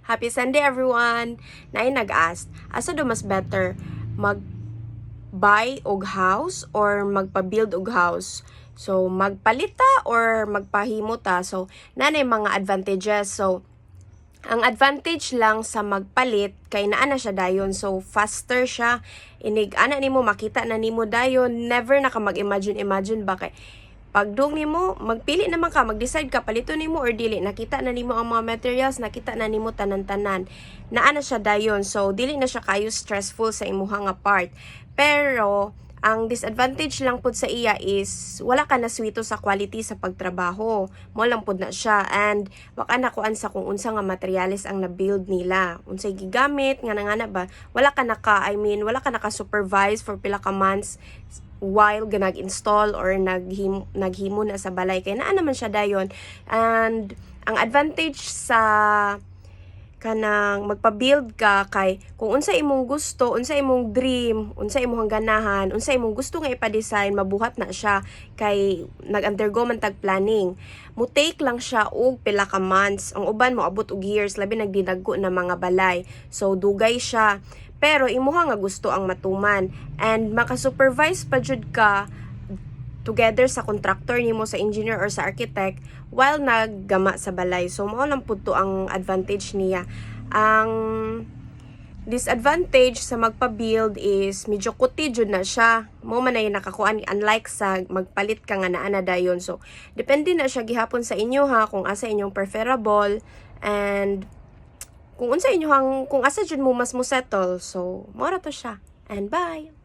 Happy Sunday everyone! Naay nag-ask, asa do mas better mag-buy og house or magpa-build og house? So, magpalita or magpahimota? So, nanay mga advantages. So, ang advantage lang sa magpalit kay naa na siya dayon, so faster siya, inig ana nimo makita na nimo dayon, never na ka mag-imagine ba kay pagdung nimo magpili naman ka, mag-decide ka palito nimo or dili, nakita na nimo ang mga materials, nakita na nimo tanan-tanan, naa na siya dayon, so dili na siya kayo stressful sa imuha nga part. Pero ang disadvantage lang pud sa iya is wala ka na swito sa quality sa pagtrabaho. Mo lang pud na siya, and waka na kuan sa kung unsa nga materials ang na-build nila. Unsay gigamit nga nangana ba? Wala ka wala ka naka-supervise for pila ka months while nag-install or naghimo na sa balay, kay naa naman siya dayon. And ang advantage sa kanang magpa-build ka kay kung unsa imong gusto, unsa imong dream, unsa imong ganahan, unsa imong gusto nga ipa-design, mabuhat na siya kay nag-undergo man tag planning. Mo take lang siya og pila ka months. Ang uban mo abot og years, labi nagdinagko na mga balay. So dugay siya. Pero imuha nga gusto ang matuman, and maka-supervise pa jud ka together sa contractor nimo, sa engineer or sa architect while naggama sa balay. So mao lang pud to ang advantage niya. Ang disadvantage sa magpa-build is medyo kuti jud na siya. Mo man ay nakakuan, unlike sa magpalit ka nga naa na dayon. So depende na siya gihapon sa inyo ha, kung asa inyong preferable and kung unsa inyong kung asa jud mo mas mo settle. So mao ra to siya. And bye.